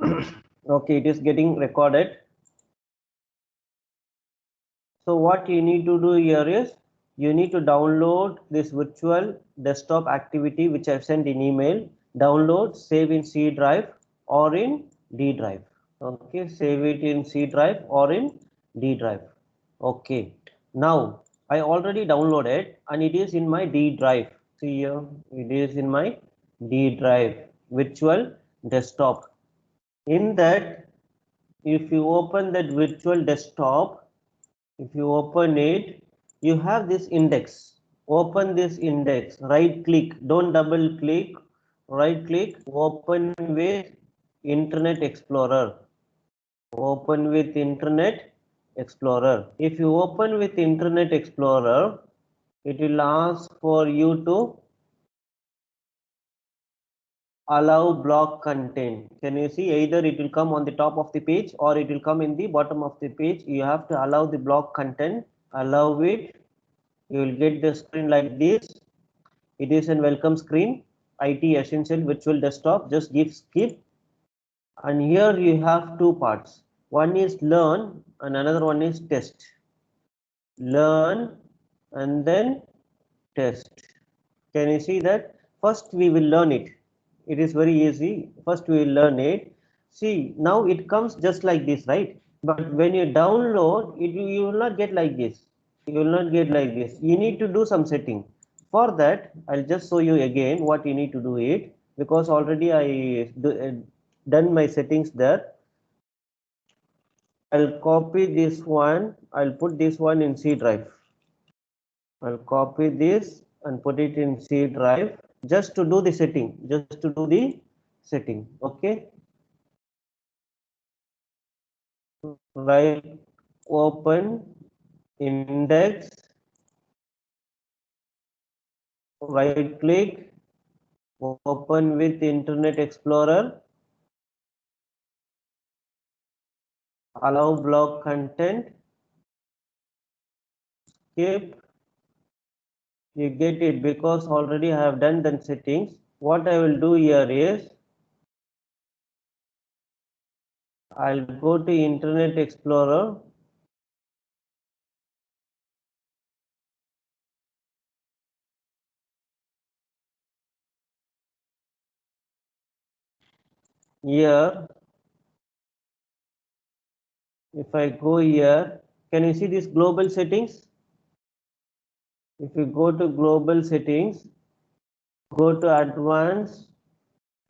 Okay, it is getting recorded. So what you need to do here is you need to download this virtual desktop activity which I've sent in email. Download, save in C drive or in D drive. Okay, save it in C drive or in D drive. Okay, now I already downloaded and it is in my D drive. See here, it is in my D drive virtual desktop. In that, if you open that virtual desktop, if you open it, you have this index. Open this index, right click, don't double click, right click, open with Internet Explorer. Open with Internet Explorer. If you open with Internet Explorer, it will ask for you to allow block content. Can you see, either it will come on the top of the page or it will come in the bottom of the page. You have to allow the block content, allow it. You will get the screen like this. It is a welcome screen, IT Essential Virtual Desktop. Just give skip, and here you have two parts. One is learn and another one is test. Learn and then test. Can you see that? First we will learn it. It is very easy. First we will learn it. See, now it comes just like this, right? But when you download it, you will not get like this. You will not get like this. You need to do some setting. For that, I'll just show you again what you need to do it, because already I done my settings there. I'll copy this one. I'll put this one in C drive. I'll copy this and put it in C drive just to do the setting. Just to do the setting. Okay. Right. Open index. Right click. Open with Internet Explorer. Allow block content. Skip. You get it, because already I have done the settings. What I will do here is I'll go to Internet Explorer. Here, if I go here, can you see these global settings? If you go to global settings, go to advanced,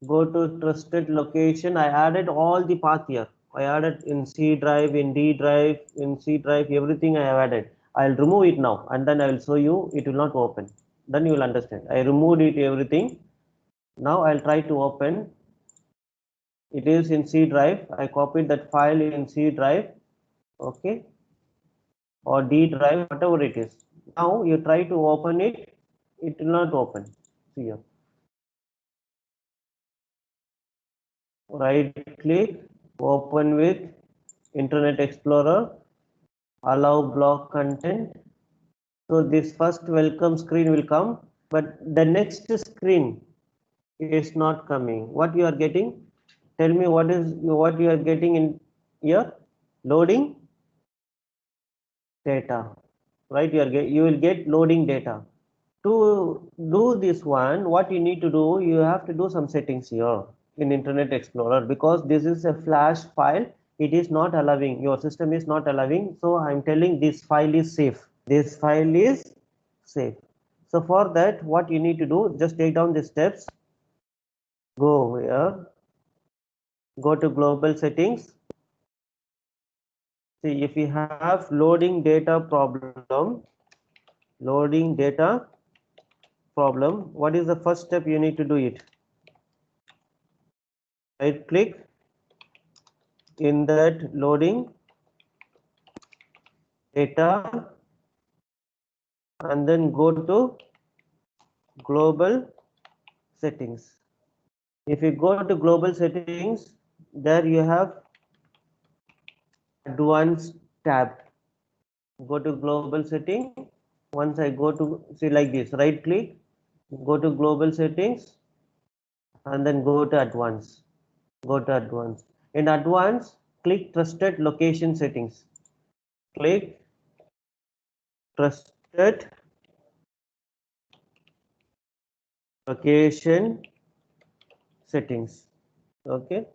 go to trusted location. I added all the path here. I added in C drive, in D drive, in C drive, everything I have added. I'll remove it now and then I will show you. It will not open. Then you will understand. I removed it everything. Now I'll try to open. It is in C drive. I copied that file in C drive. Okay. Or D drive, whatever it is. Now you try to open it. It will not open. See here. Right click, open with Internet Explorer, allow block content. So this first welcome screen will come, but the next screen is not coming. What you are getting? Tell me what you are getting in here? Loading data, right? You will get loading data. To do this one, what you need to do, you have to do some settings here in Internet Explorer, because this is a flash file. It is not allowing, your system is not allowing. So I'm telling this file is safe. This file is safe. So for that, what you need to do, just take down the steps. Go here. Go to global settings. See, if you have loading data problem, what is the first step you need to do it? Right click in that loading data and then go to global settings. If you go to global settings, there you have advanced tab. Go to global setting. Once I go to, see, like this, right click, go to global settings and then go to advanced. Go to advanced. In advanced, click trusted location settings. Click trusted location settings. Okay,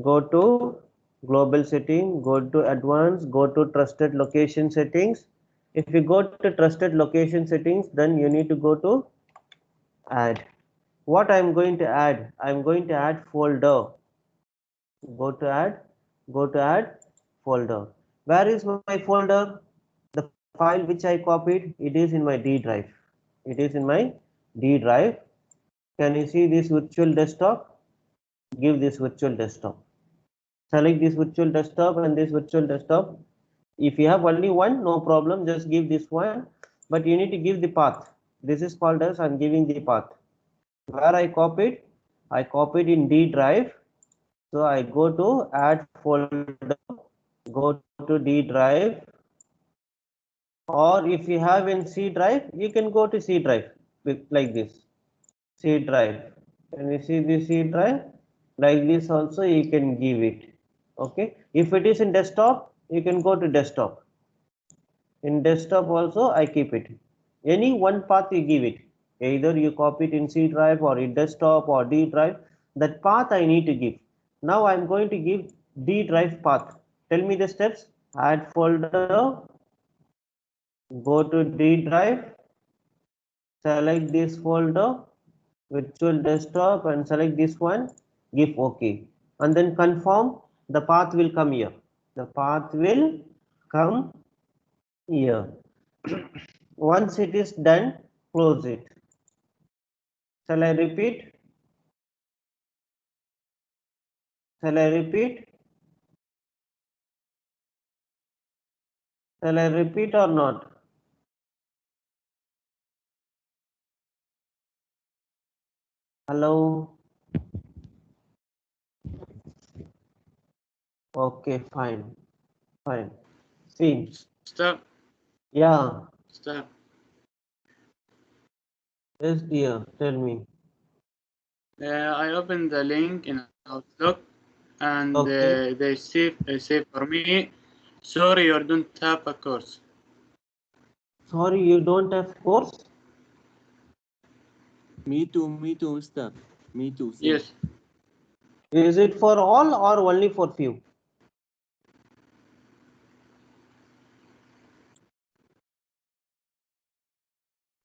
go to global setting, go to advanced, go to trusted location settings. If you go to trusted location settings, then you need to go to add. What I'm going to add? I'm going to add folder. Go to add, go to add folder. Where is my folder? The file which I copied, it is in my D drive. It is in my D drive. Can you see this virtual desktop? Give this virtual desktop. Select this virtual desktop and this virtual desktop. If you have only one, no problem, just give this one, but you need to give the path. This is called as I'm giving the path. Where I copied in D drive. So I go to add folder, go to D drive, or if you have in C drive, you can go to C drive like this. C drive. Can you see the C drive? Like this also you can give it. Okay. If it is in desktop, you can go to desktop. In desktop also I keep it. Any one path you give it. Either you copy it in C drive or in desktop or D drive. That path I need to give. Now I'm going to give D drive path. Tell me the steps. Add folder, go to D drive, select this folder, virtual desktop, and select this one, give OK. And then confirm, the path will come here. The path will come here. Once it is done, close it. Shall I repeat? Shall I repeat? Shall I repeat or not? Hello? Okay, fine. Fine. See. Stop. Yeah. Stop. Yes, dear. Tell me. I opened the link in Outlook, and Okay. they say for me, sorry, you don't have a course. Sorry, you don't have course? Me too, Mister. Me too, same. Yes, Is it for all or only for few?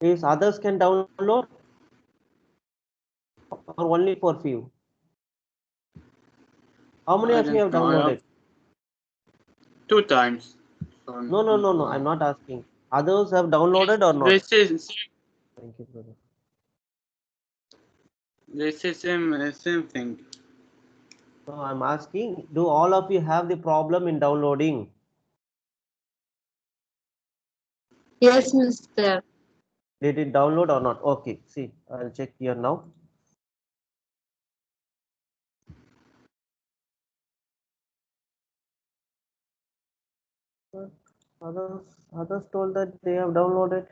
Is others can download or only for few? How many I of you don't have know. I have downloaded? 2 times. No, no. I'm not asking. Others have downloaded or They not? say Thank you, brother. same thing. No, I'm asking, do all of you have the problem in downloading? Yes, Mister. Did it download or not? Okay, see, I'll check here now. But others told that they have downloaded.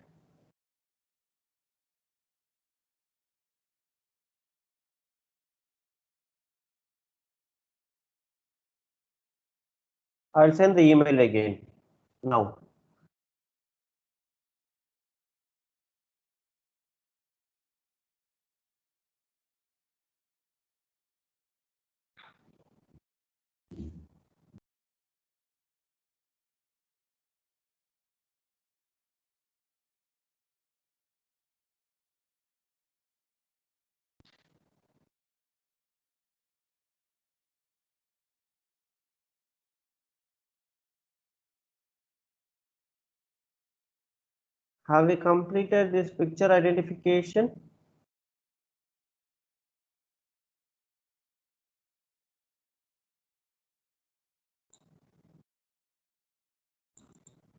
I'll send the email again now. Have we completed this picture identification?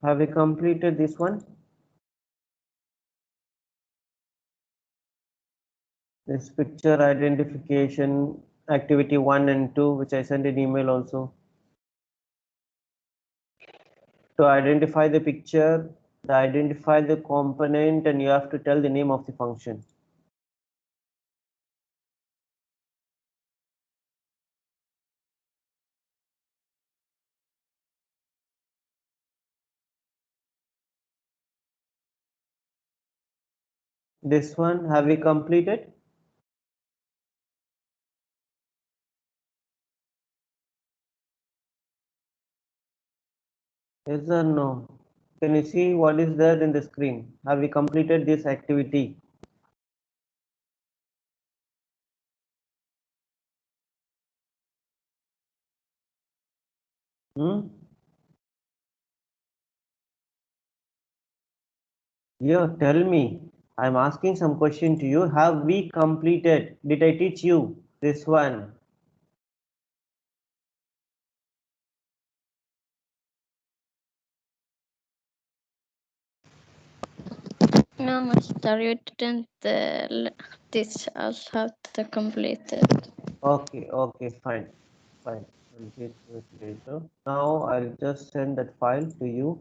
Have we completed this one? This picture identification activity 1 and 2, which I sent an email also. To identify the picture, to identify the component, and you have to tell the name of the function. This one, have we completed? Yes or no? Can you see what is there in the screen? Have we completed this activity? Hmm? Yeah, tell me. I'm asking some question to you. Have we completed? Did I teach you this one? No, Master, you didn't teach us how to complete it. Okay, okay, fine, fine. I'll get to it later. Now I'll just send that file to you.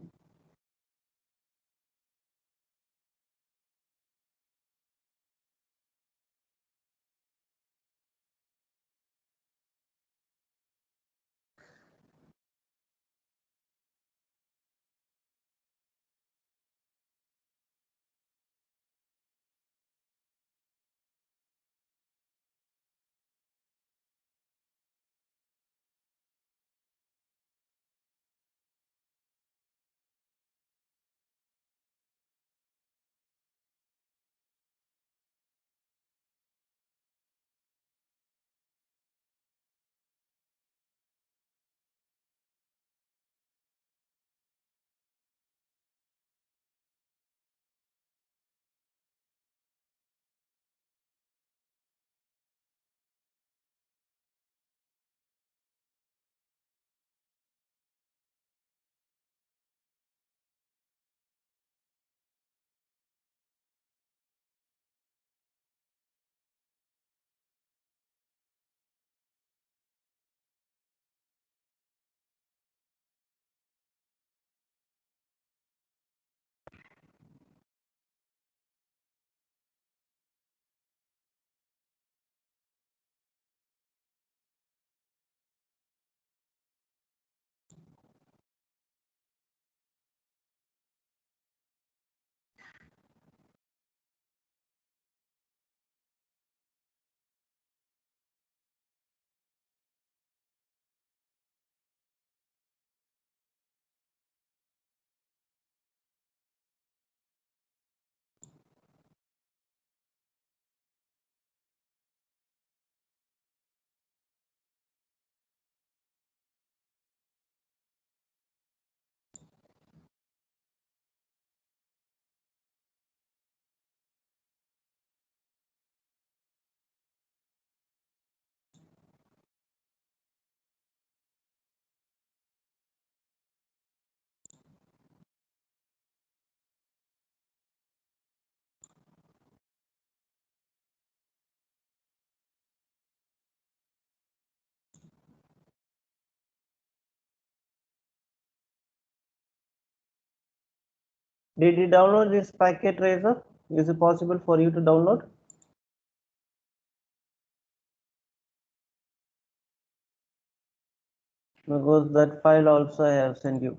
Did you download this packet tracer? Is it possible for you to download? Because that file also I have sent you.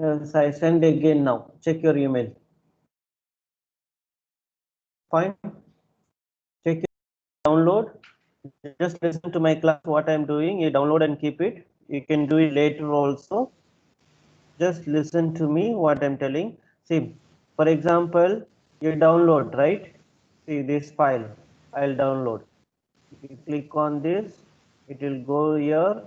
Yes, I send again now. Check your email. Fine. Check your download. Just listen to my class, what I'm doing. You download and keep it. You can do it later also. Just listen to me, what I'm telling. See, for example, you download, right? See this file, I'll download. You click on this, it will go here.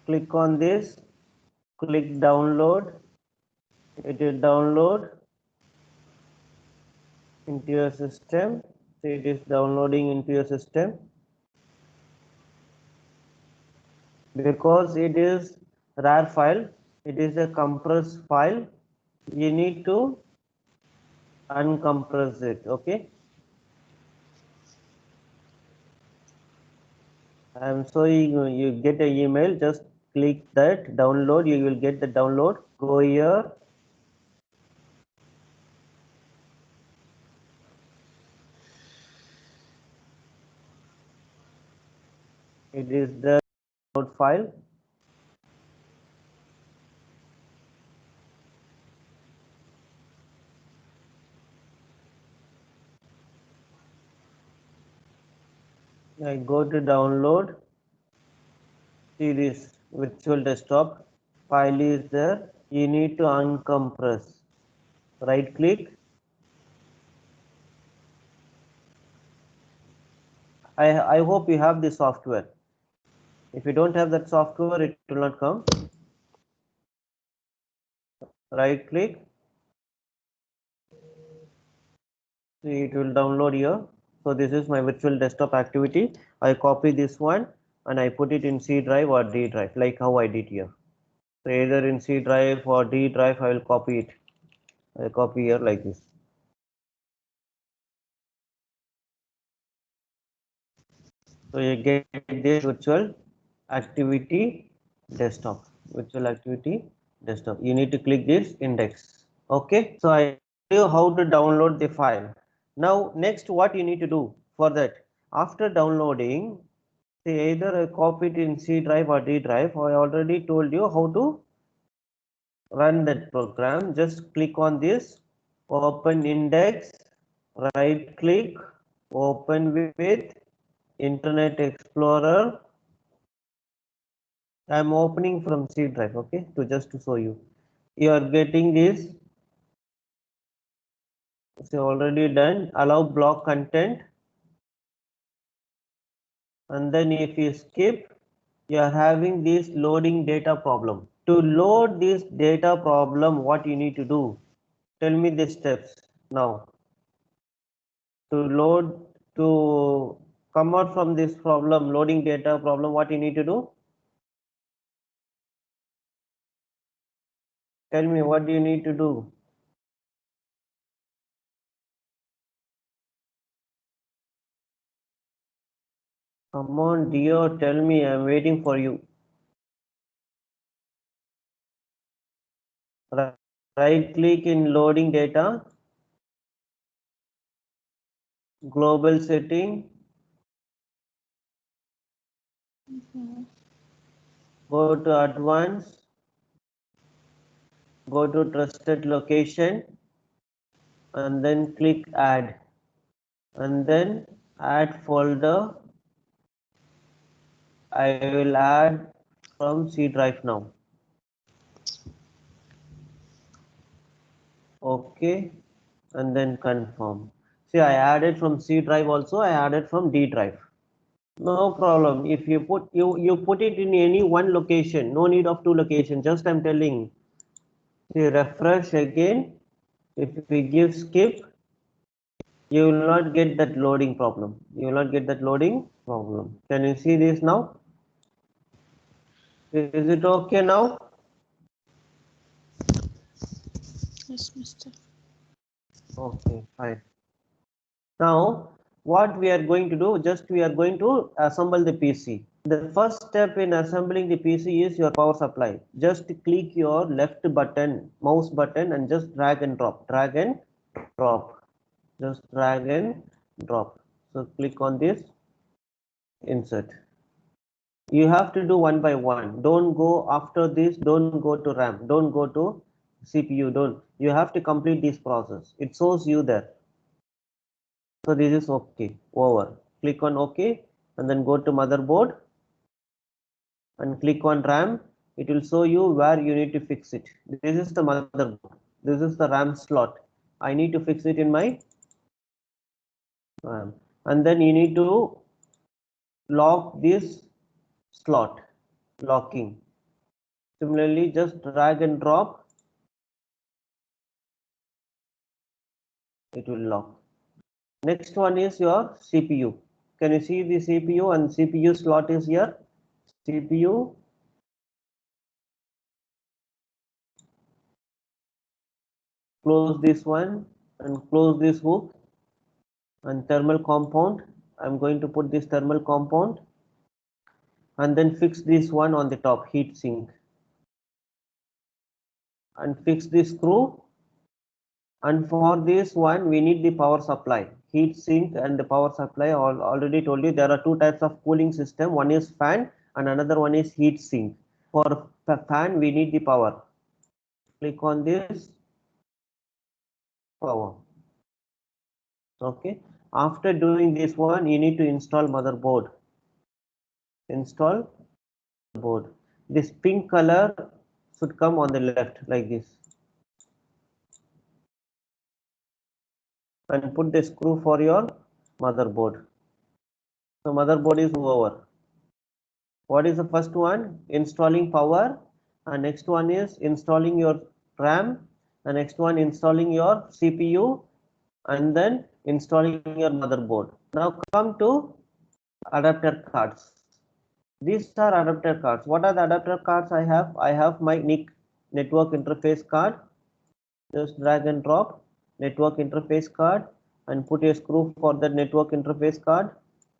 Click on this, click download, it will download. into your system. So it is downloading into your system. Because it is RAR file, it is a compressed file. You need to uncompress it. Okay. I'm sorry, you get an email. Just click that download. You will get the download. Go here. It is the download file. I go to download. See this virtual desktop file is there. You need to uncompress. Right click. I hope you have the software. If you don't have that software, it will not come. Right click. See, it will download here. So this is my virtual desktop activity. I copy this one and I put it in C drive or D drive, like how I did here. So either in C drive or D drive, I will copy it. I copy here like this. So you get this virtual activity desktop. Virtual activity desktop. You need to click this index. Okay. So I tell you how to download the file. Now next, what you need to do for that? After downloading, say either I copy it in C drive or D drive. I already told you how to run that program. Just click on this, open index, right click, open with Internet Explorer. I am opening from C drive, okay, to just to show you. You are getting this. It's already done. Allow block content. And then if you skip, you are having this loading data problem. To load this data problem, what you need to do? Tell me the steps now. To come out from this problem, loading data problem, what you need to do? Tell me, what do you need to do? Come on, dear, tell me, I'm waiting for you. Right click in loading data, global setting, go to advanced, go to trusted location, and then click add, and then add folder. I will add from C drive now. Okay, and then confirm. See, I added from C drive also, I added from D drive. No problem. If you put it in any one location, no need of two locations. Just I'm telling. See, refresh again. If we give skip, you will not get that loading problem. You will not get that loading problem. Can you see this now? Is it okay now? Yes, Mister. Okay, fine. Now, what we are going to do, just we are going to assemble the PC. The first step in assembling the PC is your power supply. Just click your left button, mouse button, and just drag and drop, drag and drop. Just drag and drop. So click on this, insert. You have to do one by one. Don't go after this, don't go to RAM, don't go to CPU, don't. You have to complete this process. It shows you there. So this is okay, over. Click on OK and then go to motherboard and click on RAM. It will show you where you need to fix it. This is the motherboard. This is the RAM slot. I need to fix it in my RAM. And then you need to lock this slot, locking. Similarly, just drag and drop. It will lock. Next one is your CPU. Can you see the CPU? And CPU slot is here. CPU. Close this one and close this hook. And thermal compound. I'm going to put this thermal compound. And then fix this one on the top, heat sink. And fix this screw. And for this one, we need the power supply. Heat sink and the power supply. Already told you there are two types of cooling system. One is fan and another one is heat sink. For the fan, we need the power. Click on this power. Okay. After doing this one, you need to install motherboard. Install board. This pink color should come on the left like this. And put the screw for your motherboard. So motherboard is over. What is the first one? Installing power. And next one is installing your RAM. The next one installing your CPU. And then installing your motherboard. Now come to adapter cards. These are adapter cards. What are the adapter cards I have? I have my NIC, network interface card. Just drag and drop network interface card and put a screw for the network interface card.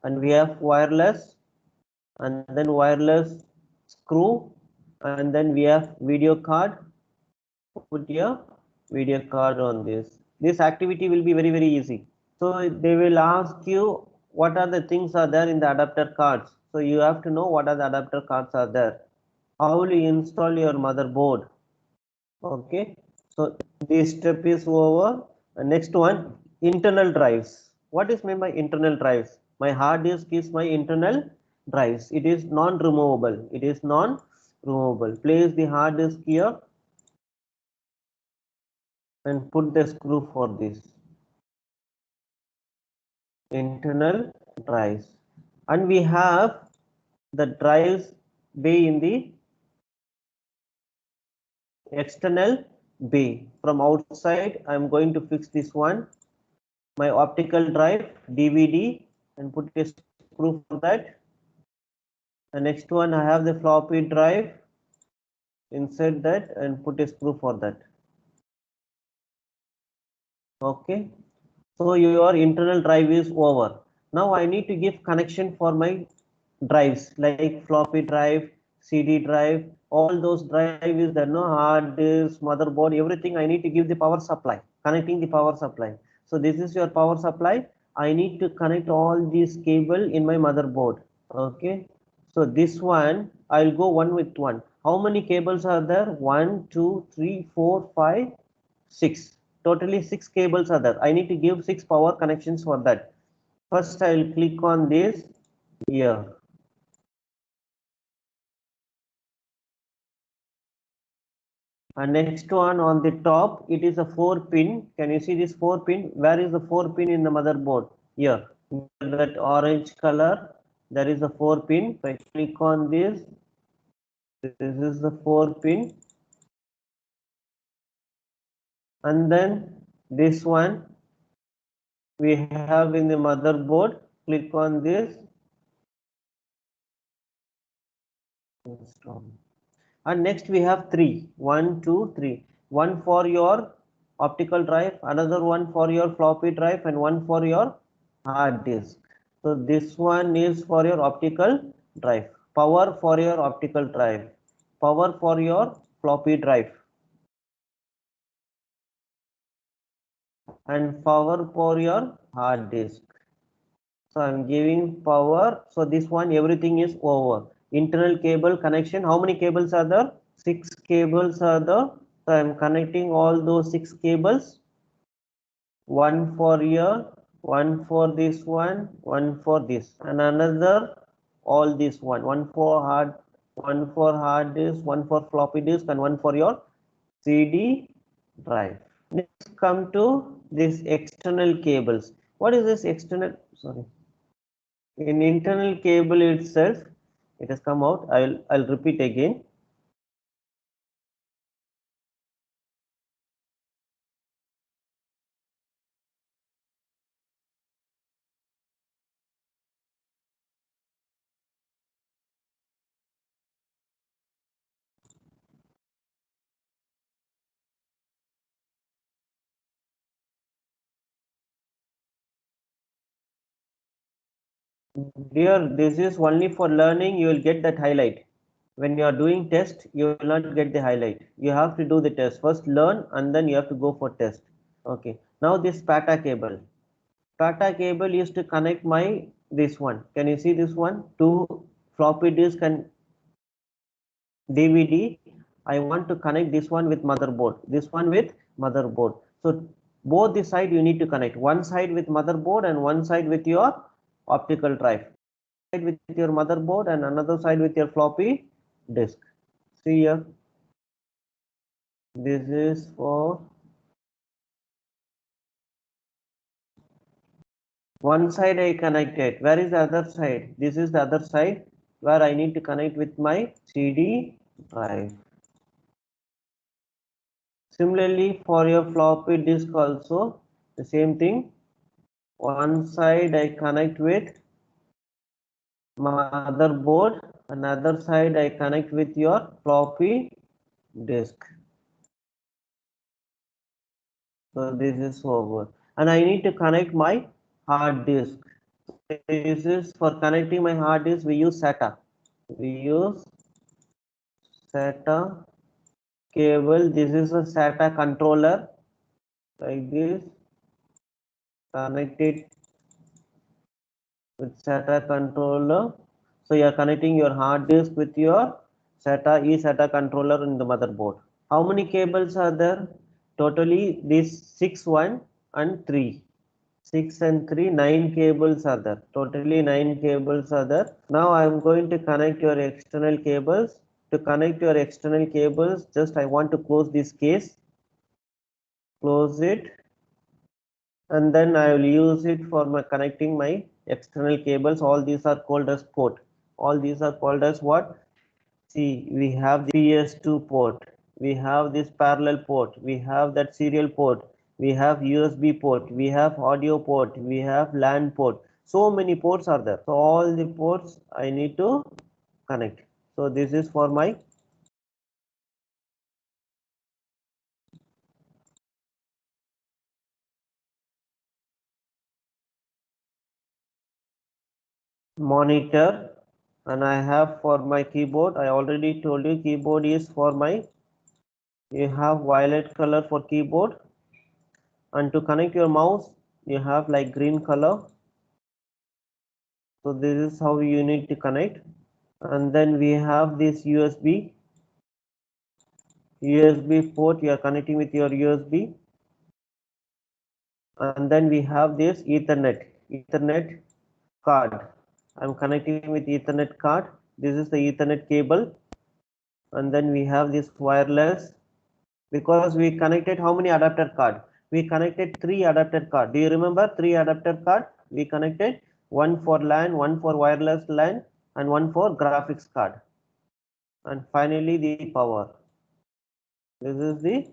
And we have wireless and then wireless screw, and then we have video card. Put your video card on this. This activity will be very easy. So they will ask you what are the things are there in the adapter cards. So you have to know what are the adapter cards are there. How will you install your motherboard? Okay, so this step is over. Next one, internal drives. What is meant by internal drives? My hard disk is my internal drives. It is non-removable. It is non-removable. Place the hard disk here and put the screw for this. Internal drives. And we have the drives bay in the external bay. From outside, I am going to fix this one. My optical drive DVD and put a screw for that. The next one, I have the floppy drive. Insert that and put a screw for that. Okay, so your internal drive is over. Now I need to give connection for my drives like floppy drive, CD drive, all those drives that no hard disk, motherboard, everything. I need to give the power supply, connecting the power supply. So this is your power supply. I need to connect all these cable in my motherboard. Okay, so this one I'll go one with one. How many cables are there? 1, 2, 3, 4, 5, 6. Totally 6 cables are there. I need to give 6 power connections for that. First I will click on this here. And next one on the top, it is a 4 pin. Can you see this 4 pin? Where is the 4 pin in the motherboard? Here, that orange color, there is a 4 pin. If I click on this, this is the 4 pin. And then this one we have in the motherboard. Click on this. And next we have 3. 1, 2, 3. One for your optical drive, another one for your floppy drive, and one for your hard disk. So this one is for your optical drive. Power for your optical drive. Power for your floppy drive. And power for your hard disk. So I'm giving power. So this one, everything is over. Internal cable connection. How many cables are there? 6 cables are there. So I'm connecting all those 6 cables. One for here, one for this one for this, and another all this one for hard disk, one for floppy disk, and one for your CD drive. Next, come to this external cables. What is this external? Sorry. In internal cable itself, it has come out. I'll repeat again. Dear, this is only for learning. You will get that highlight. When you are doing test, you will not get the highlight. You have to do the test. First learn and then you have to go for test. Okay. Now this SATA cable. SATA cable used to connect my this one. Can you see this one? Two floppy disk and DVD. I want to connect this one with motherboard. This one with motherboard. So both the side you need to connect. One side with motherboard and one side with your optical drive. Side with your motherboard and another side with your floppy disk. See here. This is for one side I connected. Where is the other side? This is the other side where I need to connect with my CD drive. Similarly, for your floppy disk also, the same thing. One side I connect with motherboard, another side I connect with your floppy disk. So this is over. And I need to connect my hard disk. This is for connecting my hard disk, we use SATA. We use SATA cable. This is a SATA controller like this. Connected with SATA controller. So you are connecting your hard disk with your SATA eSATA controller in the motherboard. How many cables are there? Totally these 6, 1 and 3. 6 and 3, 9 cables are there. Totally 9 cables are there. Now I am going to connect your external cables. To connect your external cables, just I want to close this case. Close it. And then I will use it for my connecting my external cables. All these are called as port. All these are called as what? See, we have the PS2 port, we have this parallel port, we have that serial port, we have USB port, we have audio port, we have LAN port. So many ports are there. So all the ports I need to connect. So this is for my monitor, and I have for my keyboard. I already told you keyboard is for my, you have violet color for keyboard, and to connect your mouse you have like green color. So this is how you need to connect. And then we have this USB port. You are connecting with your USB. And then we have this Ethernet card. I'm connecting with Ethernet card. This is the Ethernet cable. And then we have this wireless, because we connected how many adapter card? We connected 3 adapter card. Do you remember 3 adapter card? We connected one for LAN, one for wireless LAN, and one for graphics card. And finally the power. This is the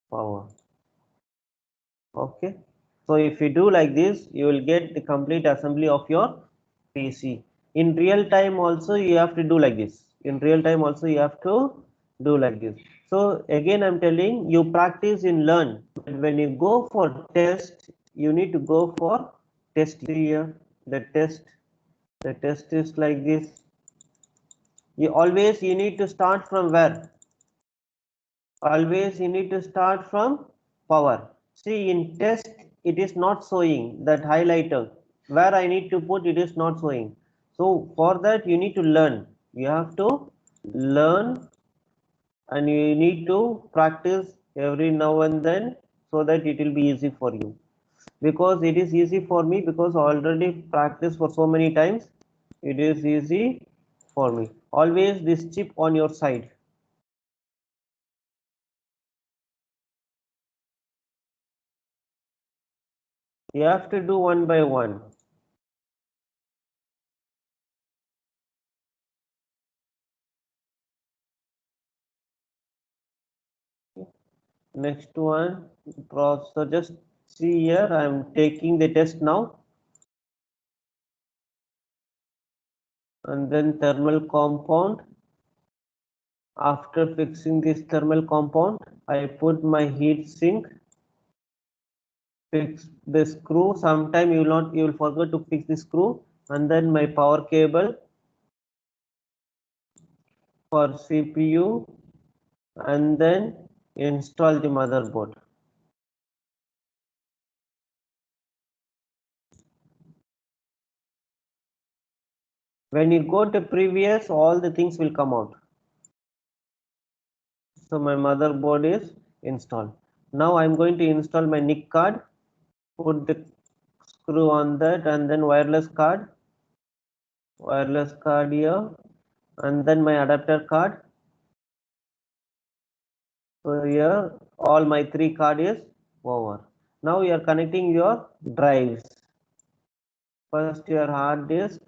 power. Okay. So if you do like this, you will get the complete assembly of your PC. In real time also you have to do like this. In real time also you have to do like this. So again I'm telling you, practice in learn. But when you go for test, you need to go for test here. The test is like this. You need to start from where? Always you need to start from power. See, in test it is not showing that highlighter where I need to put, it is not showing. So for that you need to learn. You have to learn and you need to practice every now and then, so that it will be easy for you. Because it is easy for me, because I already practiced for so many times. It is easy for me. Always this chip on your side. You have to do one by one. Next one, so just see here, I am taking the test now. And then thermal compound. After fixing this thermal compound, I put my heat sink. Fix the screw. Sometime you will forget to fix the screw. and then my power cable for CPU, and then install the motherboard. When you go to previous, all the things will come out. So my motherboard is installed. Now I'm going to install my NIC card, put the screw on that, and then wireless card here, and then my adapter card. So here all my 3 card is over. Now you are connecting your drives. First your hard disk,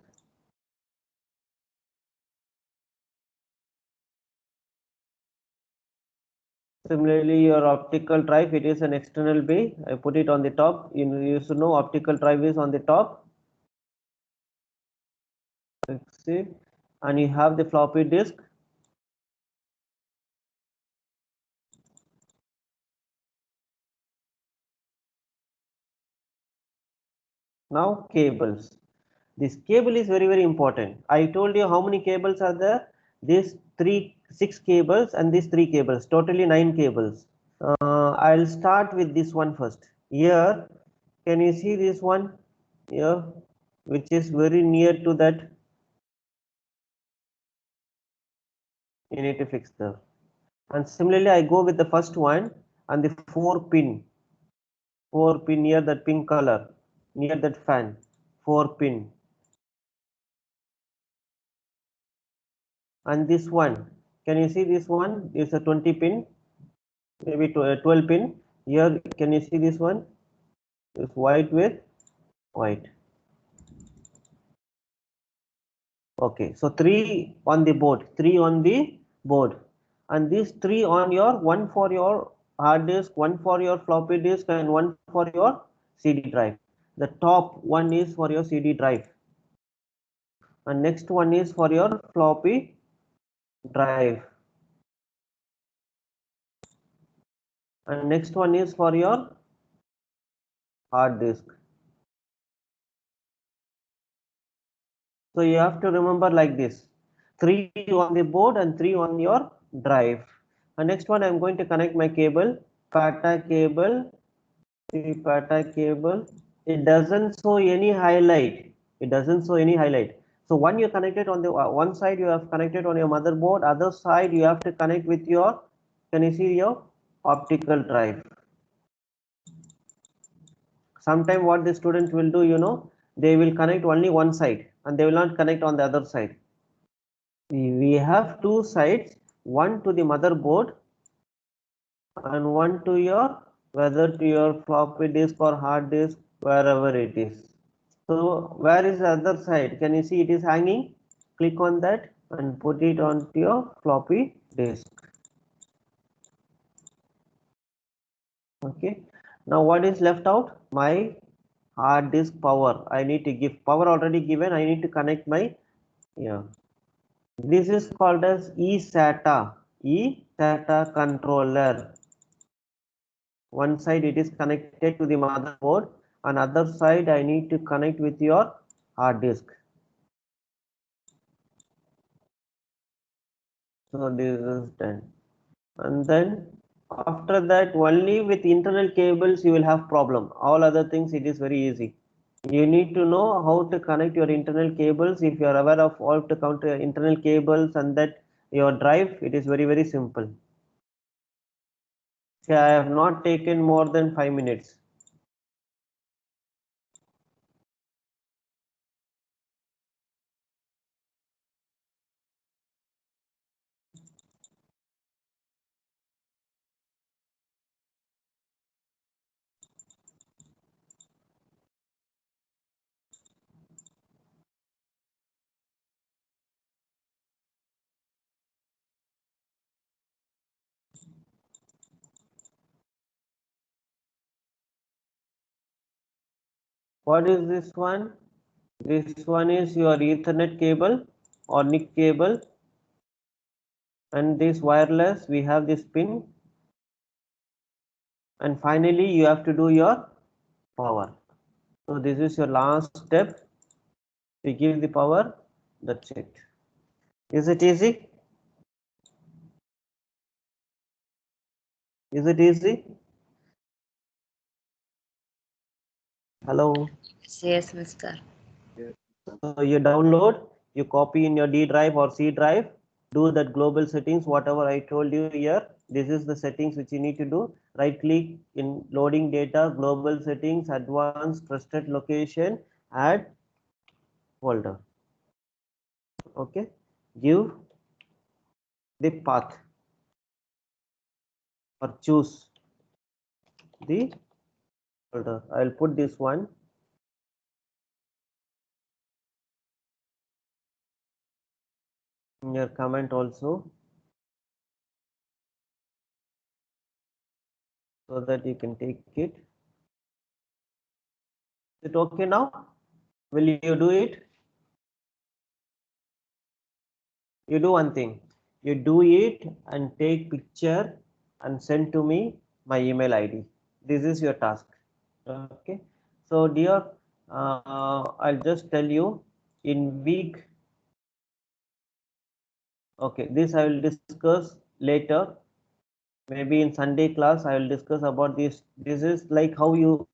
similarly your optical drive, it is an external bay. I put it on the top. You should know optical drive is on the top. Fix it, and you have the floppy disk. Now cables. This cable is very important. I told you how many cables are there. These 6 cables and these 3 cables, totally 9 cables. I'll start with this one first. Here, can you see this one here, which is very near to that? You need to fix that. And similarly, I go with the first one and the 4 pin near that pink color, near that fan, 4 pin. And this one, can you see this one is a 20 pin, maybe 12 pin. Here, can you see this one? It's white with white. Okay, so 3 on the board, 3 on the board, and these 3 on your, one for your hard disk, one for your floppy disk, and one for your CD drive. The top one is for your CD drive, and next one is for your floppy drive, and next one is for your hard disk. So you have to remember like this: 3 on the board and 3 on your drive. And next one, I'm going to connect my cable, PATA cable. PATA cable. It doesn't show any highlight. It doesn't show any highlight. So one you connected on the one side, you have connected on your motherboard. Other side you have to connect with your. Can you see your optical drive? Sometime what the students will do, they will connect only one side and they will not connect on the other side. We have 2 sides, one to the motherboard and one to your, whether to your floppy disk or hard disk, wherever it is. So where is the other side? Can you see it is hanging? Click on that and put it onto your floppy disk. Okay. Now what is left out? My hard disk power. I need to give power already given. I need to connect my, yeah. This is called as eSATA controller. One side it is connected to the motherboard, and other side I need to connect with your hard disk. So this is done, and then after that only with internal cables you will have problem. All other things it is very easy. You need to know how to connect your internal cables. If you are aware of how to connect your internal cables and that your drive, it is very simple. See, I have not taken more than 5 minutes. What is this one? This one is your Ethernet cable or NIC cable, and this wireless, we have this pin, and finally you have to do your power. So this is your last step. We give the power, that's it. Is it easy? Is it easy? Hello? Yes, Mister. So you download, you copy in your D drive or C drive, do that global settings, whatever I told you here. This is the settings which you need to do. Right click in loading data, global settings, advanced, trusted location, add folder. Okay, give the path or choose the folder. I'll put this one. In your comment also, so that you can take it. Is it okay now? Will you do it? You do one thing. You do it and take picture and send to me my email ID. This is your task. Okay. So dear, I'll just tell you in week. Okay, this I will discuss later. Maybe in Sunday class I will discuss about this. This is like how you.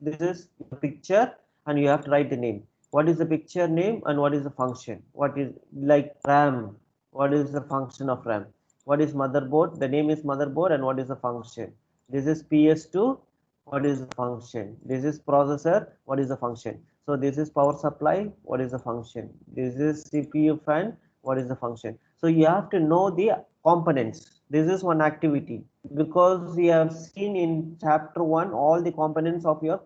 This is the picture and you have to write the name. What is the picture name and what is the function? What is like RAM? What is the function of RAM? What is motherboard? The name is motherboard and what is the function? This is PS2. What is the function? This is processor. What is the function? So this is power supply. What is the function? This is CPU fan. What is the function? So you have to know the components. This is one activity because we have seen in chapter 1 all the components of your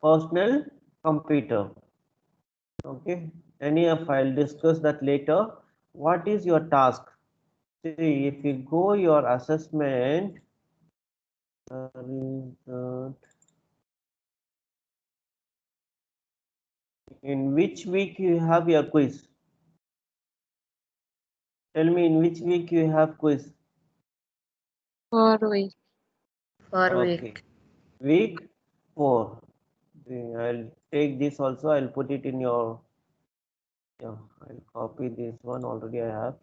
personal computer. Okay, any of I'll discuss that later. What is your task? See, if you go your assessment, in which week you have your quiz? Tell me in which week you have quiz? 4 weeks. For Okay, week. week 4. I'll take this also. I'll put it in your. Yeah, I'll copy this one already. I have.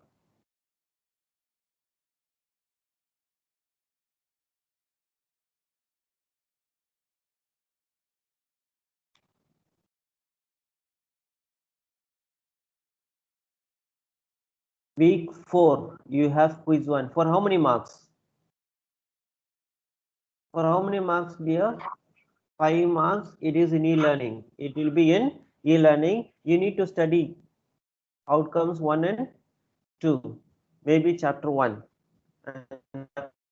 Week 4, you have quiz 1. For how many marks? For how many marks, dear? 5 marks. It is in e-learning. It will be in e-learning. You need to study outcomes 1 and 2. Maybe chapter 1 and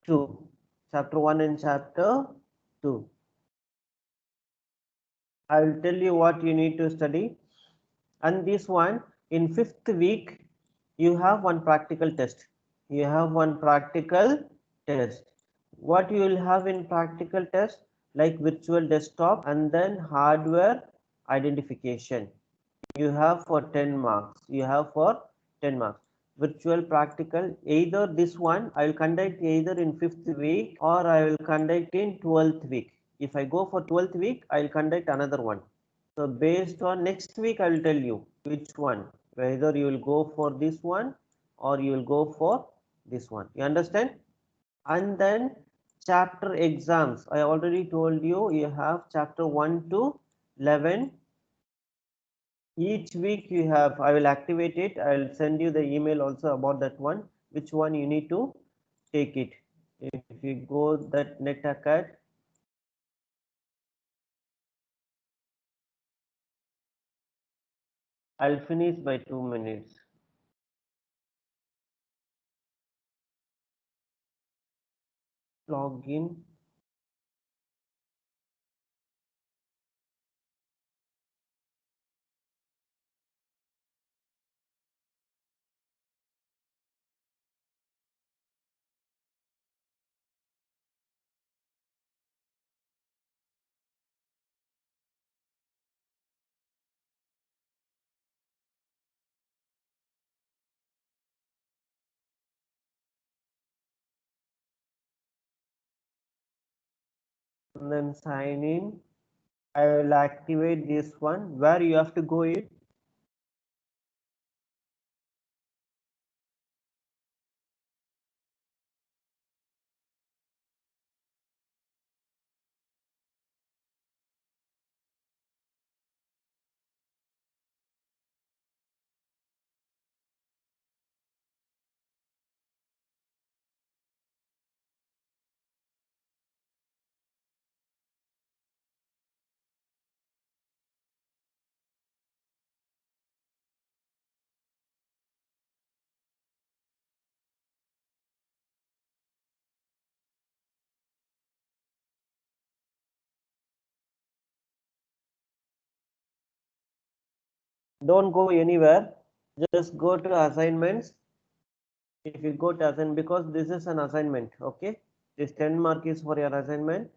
2. Chapter 1 and chapter 2. I will tell you what you need to study. And this one, in 5th week, you have one practical test. You have one practical test. What you will have in practical test, like virtual desktop and then hardware identification. You have for 10 marks. You have for 10 marks. Virtual practical, either this one I will conduct either in 5th week or I will conduct in 12th week. If I go for 12th week, I will conduct another one. So based on next week, I will tell you which one, whether you will go for this one or you will go for this one. You understand? And then chapter exams. I already told you, you have chapter 1 to 11. Each week you have, I will activate it. I will send you the email also about that one, which one you need to take it. If you go that NetAcad, I'll finish by 2 minutes. Login. And then sign in. I will activate this one where you have to go in Don't go anywhere. Just go to assignments. If you go to assignment, because this is an assignment, okay? This 10 mark is for your assignment.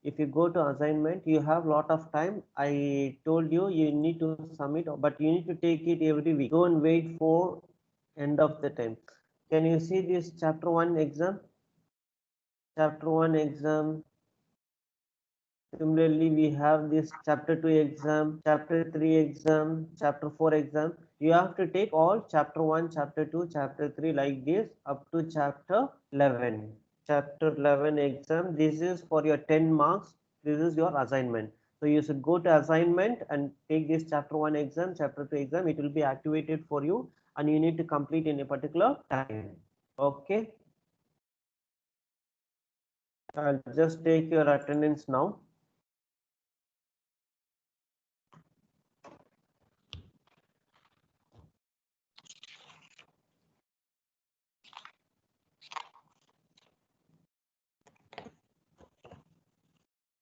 If you go to assignment, you have lot of time. I told you you need to submit, but you need to take it every week. Don't wait for end of the time. Can you see this chapter 1 exam? Chapter 1 exam. Similarly, we have this chapter 2 exam, chapter 3 exam, chapter 4 exam. You have to take all chapter 1, chapter 2, chapter 3 like this up to chapter 11. Chapter 11 exam. This is for your 10 marks. This is your assignment. So you should go to assignment and take this chapter 1 exam, chapter 2 exam. It will be activated for you and you need to complete in a particular time. Okay. I'll just take your attendance now.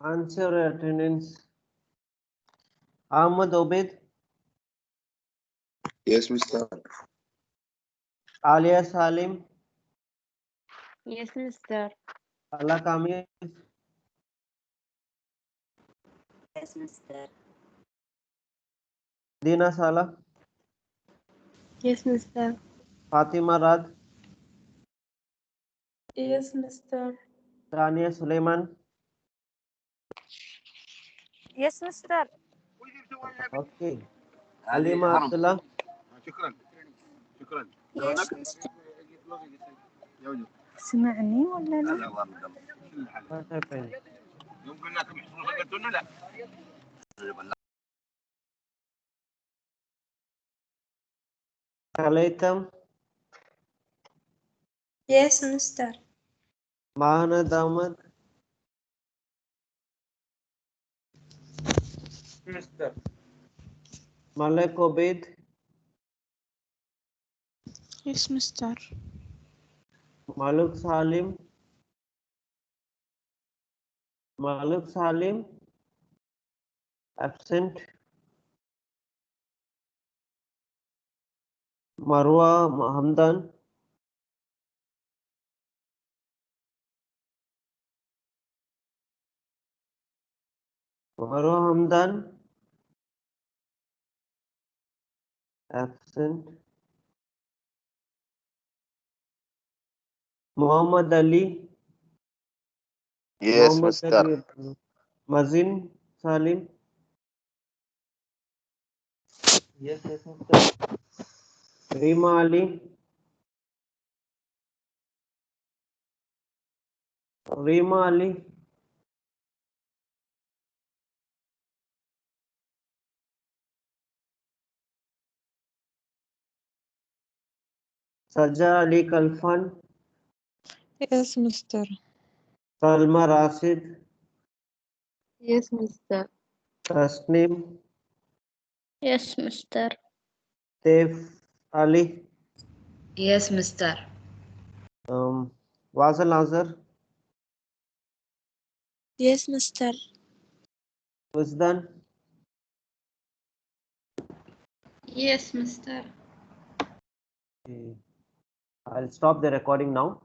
Answer attendance. Ahmad Obed, Yes, Mr. Alia Salim, Yes, Mr. Ala Kamil, Yes, Mr. Dina Sala, Yes, Mr. Fatima Rad, Yes, Mr. Tania Suleiman. Yes, Mr. Okay. Alima Abdullah, Yes, Mr. سمعني ولا لا؟ what happened? Kalaitam, Yes, Mr. Mahanad Ahmad, Mr. Malek Obed, Yes, Mr. Maluk Salim, Maluk Salim, absent. Marwa Hamdan, Marwa Hamdan, absent. Muhammad Ali, Yes, Muhammad Mr. Ali, Mazin Salim. Yes, Mr. Rima Ali, Rima Ali, Sajja Ali Kalfan, Yes, Mr. Salma Rashid, Yes, Mr. Tasnim, Yes, Mr. Saif Ali, Yes, Mr. Wasal Azhar, Yes, Mr. Wisdan. Yes, Mr. I'll stop the recording now.